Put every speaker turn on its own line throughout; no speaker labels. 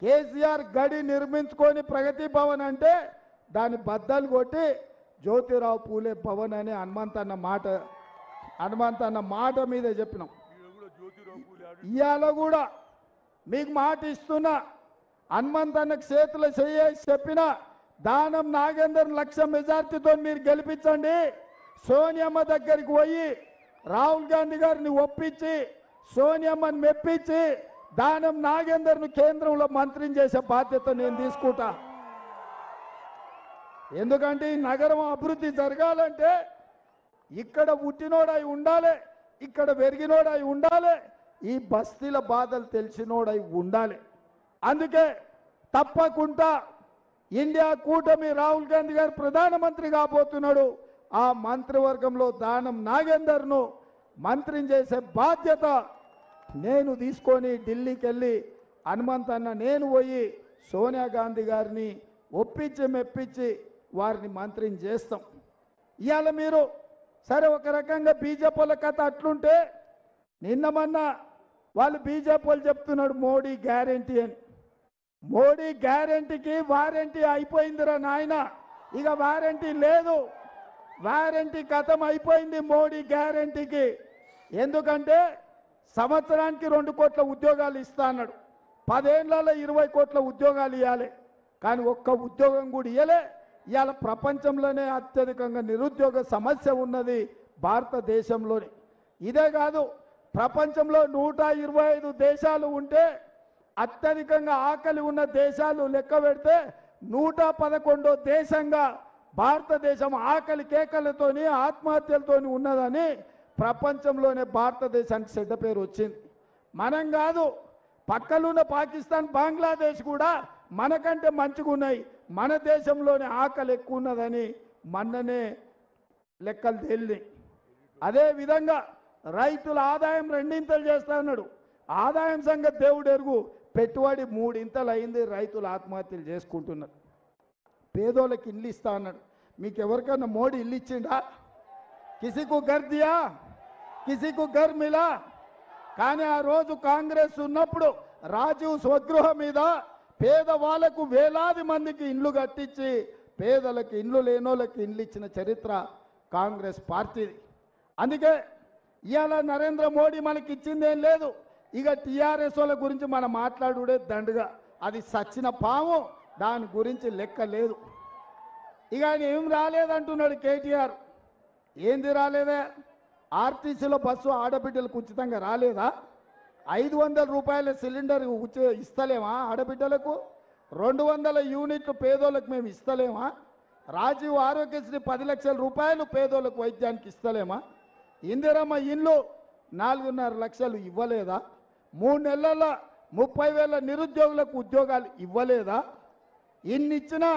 కేసీఆర్ గడి నిర్మించుకొని ప్రగతి భవన్ అంటే దాని బద్దలు కొట్టి జ్యోతిరావు పూలే భవన్ అని హనుమంతన్న మాట మీద చెప్పినాం. ఇవాళ కూడా మీకు మాట ఇస్తున్నా, హనుమంతన్నకు చేతులు చేసి చెప్పిన దానం నాగేందర్ 1,00,000 మెజార్టీతో మీరు గెలిపించండి. సోనియమ్మ దగ్గరికి పోయి రాహుల్ గాంధీ గారిని ఒప్పించి సోనియమ్మని మెప్పించి దానం నాగేందర్ను కేంద్రంలో మంత్రిని చేసే బాధ్యత నేను తీసుకుంటా. ఎందుకంటే ఈ నగరం అభివృద్ధి జరగాలంటే ఇక్కడ పుట్టినోడై ఉండాలి, ఇక్కడ పెరిగినోడై ఉండాలి, ఈ బస్తీల బాధలు తెలిసినోడై ఉండాలి. అందుకే తప్పకుండా ఇండియా కూటమి రాహుల్ గాంధీ గారు ప్రధానమంత్రి కాబోతున్నాడు. ఆ మంత్రివర్గంలో దానం నాగేందర్ను మంత్రిని చేసే బాధ్యత నేను తీసుకొని ఢిల్లీకి వెళ్ళి హనుమంతన్న నేను పోయి సోనియా గాంధీ గారిని ఒప్పించి మెప్పించి వారిని మంత్రిని చేస్తాం. ఇవాళ మీరు సరే ఒక రకంగా బీజేపీ వాళ్ళ కథ అట్లుంటే నిన్న మొన్న వాళ్ళు బీజేపీ వాళ్ళు చెప్తున్నాడు మోడీ గ్యారంటీ అని. మోడీ గ్యారంటీకి వారంటీ అయిపోయిందిరా నాయన, ఇక వారంటీ లేదు, వారంటీ కథం అయిపోయింది మోడీ గ్యారంటీకి. ఎందుకంటే సంవత్సరానికి 2 కోట్ల ఉద్యోగాలు ఇస్తా అన్నాడు, 10 ఏళ్లలో 20 కోట్ల ఉద్యోగాలు ఇవ్వాలి, కానీ ఒక్క ఉద్యోగం కూడా ఇవ్వలే. ఇవాళ ప్రపంచంలోనే అత్యధికంగా నిరుద్యోగ సమస్య ఉన్నది భారతదేశంలోనే. ఇదే కాదు, ప్రపంచంలో 125 దేశాలు ఉంటే అత్యధికంగా ఆకలి ఉన్న దేశాలు లెక్క పెడితే 111వ దేశంగా భారతదేశం ఆకలి కేకలతోని ఆత్మహత్యలతోని ఉన్నదని ప్రపంచంలోనే భారతదేశానికి చెడ్డ పేరు వచ్చింది. మనం కాదు, పక్కలున్న పాకిస్తాన్ బంగ్లాదేశ్ కూడా మనకంటే మంచిగా ఉన్నాయి, మన దేశంలోనే ఆకలి ఎక్కువ ఉన్నదని మొన్ననే లెక్కలు తేలినాయి. అదేవిధంగా రైతుల ఆదాయం 2 చేస్తా అన్నాడు. ఆదాయం సంగతి దేవుడు ఎరుగు, పెట్టుబడి 3 అయింది, రైతులు ఆత్మహత్యలు చేసుకుంటున్నారు. పేదోళ్ళకి ఇల్లు ఇస్తా అన్నాడు. మీకు ఎవరికైనా మోడీ ఇల్లు ఇచ్చిండా? కిసికు ఘర్ దియా, కిసికు ఘర్ మిలా. కానీ ఆ రోజు కాంగ్రెస్ ఉన్నప్పుడు రాజీవ్ స్వగృహ మీద పేదవాళ్లకు వేలాది మందికి ఇండ్లు కట్టించి పేదలకు ఇండ్లు లేనోళ్ళకి ఇండ్లు ఇచ్చిన చరిత్ర కాంగ్రెస్ పార్టీది. అందుకే ఇవాళ నరేంద్ర మోడీ మనకి ఇచ్చిందేం లేదు. ఇక టీఆర్ఎస్ వాళ్ళ గురించి మనం మాట్లాడుడే దండుగా, అది సచ్చిన పాము, దాని గురించి లెక్క లేదు. ఇక ఆయన ఏం రాలేదంటున్నాడు కేటీఆర్. ఏంది రాలేదా? ఆర్టీసీలో బస్సు ఆడబిడ్డలకు ఉచితంగా రాలేదా? 500 రూపాయల సిలిండర్ ఇస్తలేమా ఆడబిడ్డలకు? 200 యూనిట్లు పేదోళ్ళకు మేము ఇస్తలేమా? రాజీవ్ ఆరోగ్యశ్రీ 10 లక్షల రూపాయలు పేదోళ్ళకు వైద్యానికి ఇస్తలేమా? ఇందిరమ్మ ఇల్లు 4.5 లక్షలు ఇవ్వలేదా? 3 నెలల 30,000 నిరుద్యోగులకు ఉద్యోగాలు ఇవ్వలేదా? ఇన్నిచ్చినా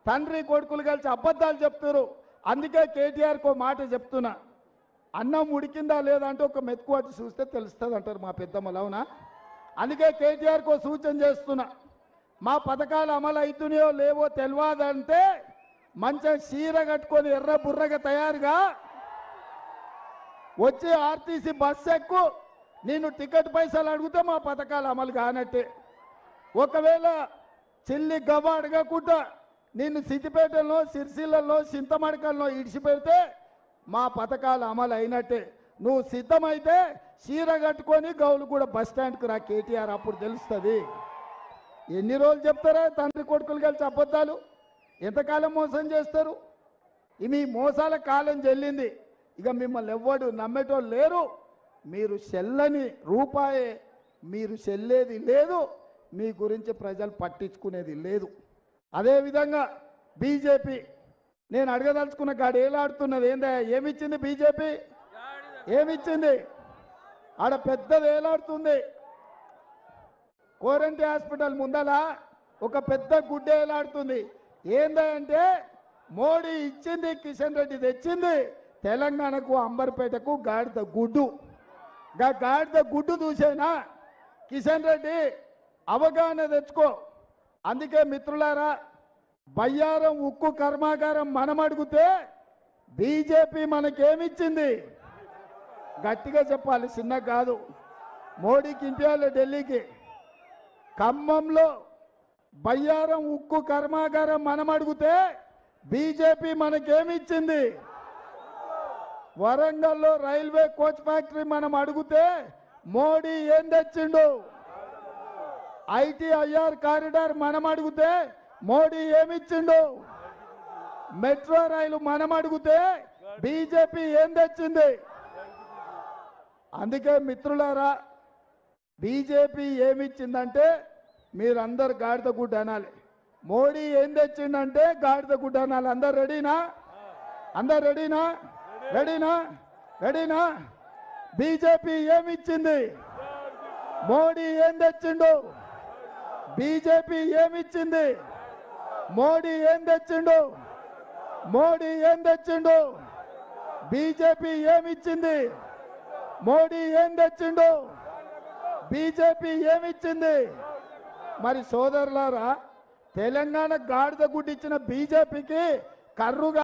తండ్రి కొడుకులు కలిసి అబద్ధాలు చెప్తారు. అందుకే కేటీఆర్కి ఒక మాట చెప్తున్నా, అన్నం ఉడికిందా లేదా అంటే ఒక మెతుకు అటు చూస్తే తెలుస్తుంది అంటారు మా పెద్దమ్మలు, అవునా? అందుకే కేటీఆర్కి ఒక సూచన చేస్తున్నా, మా పథకాలు అమలు అవుతున్నాయో లేవో తెలియదంటే మంచిగా చీర కట్టుకొని ఎర్ర బుర్రగా తయారుగా వచ్చి ఆర్టీసీ బస్సు ఎక్కు, నేను టికెట్ పైసలు అడిగితే మా పథకాలు అమలు కానట్టే. ఒకవేళ చిల్లి గవ్వ అడగకుండా నిన్ను సిద్దిపేటలో సిరిసిల్లలో చింతమడకల్లో ఇడిచిపెడితే మా పథకాలు అమలు అయినట్టే. నువ్వు సిద్ధమైతే చీర కట్టుకొని గౌలు కూడా బస్ స్టాండ్కి రా కేటీఆర్, అప్పుడు తెలుస్తుంది. ఎన్ని రోజులు చెప్తారా తండ్రి కొడుకులు కలిసి అబద్ధాలు? ఎంతకాలం మోసం చేస్తారు? మీ మోసాల కాలం చెల్లింది. ఇక మిమ్మల్ని ఎవ్వడు నమ్మేటోళ్ళు లేరు. మీరు చెల్లని రూపాయే, మీరు చెల్లేది లేదు, మీ గురించి ప్రజలు పట్టించుకునేది లేదు. అదేవిధంగా బీజేపీ నేను అడగదలుచుకున్న గాడు ఏలాడుతున్నది ఏందా? ఏమిచ్చింది బీజేపీ? ఏమిచ్చింది? ఆడ పెద్దది ఏలాడుతుంది. కోరంటి హాస్పిటల్ ముందల ఒక పెద్ద గుడ్డ ఏలాడుతుంది. ఏందంటే మోడీ ఇచ్చింది, కిషన్ రెడ్డి తెచ్చింది తెలంగాణకు అంబర్పేటకు గాడిద గుడ్డు. గాడిద గుడ్డు చూసేనా కిషన్ రెడ్డి? అవగాహన తెచ్చుకో. అందుకే మిత్రులారా, బయ్యారం ఉక్కు కర్మాగారం మనం అడిగితే బీజేపీ మనకేమిచ్చింది? గట్టిగా చెప్పాలి, చిన్న కాదు. మోడీకి ఇంపియాలి ఢిల్లీకి. ఖమ్మంలో బయ్యారం ఉక్కు కర్మాగారం మనం అడిగితే బీజేపీ మనకేమిచ్చింది? వరంగల్లో రైల్వే కోచ్ ఫ్యాక్టరీ మనం అడిగితే మోడీ ఏం తెచ్చిండు? ఐటీఐఆర్ కారిడార్ మనం అడిగితే మోడీ ఏమిచ్చిండు? మెట్రో రైలు మనం అడిగితే బీజేపీ ఏం తెచ్చింది? అందుకే మిత్రులారా, బీజేపీ ఏమిచ్చిందంటే మీరందరు గాడిద గుడ్డ అనాలి. మోడీ ఏం తెచ్చిందంటే గాడిద గుడ్డ అనాలి. అందరు రెడీనా? అందరు రెడీనా? రెడీనా? రెడీనా? బీజేపీ ఏమిచ్చింది? మోడీ ఏం తెచ్చిండు? బీజేపీ ఏమిచ్చింది? మోడీ ఏం తెచ్చిండు? మోడీ ఏం తెచ్చిండు? బీజేపీ ఏమిచ్చింది? మోడీ ఏం తెచ్చిండు? బీజేపీ ఏమిచ్చింది? మరి సోదరులారా, తెలంగాణ గాడిద గుడ్డిచ్చిన బీజేపీకి కర్రుగా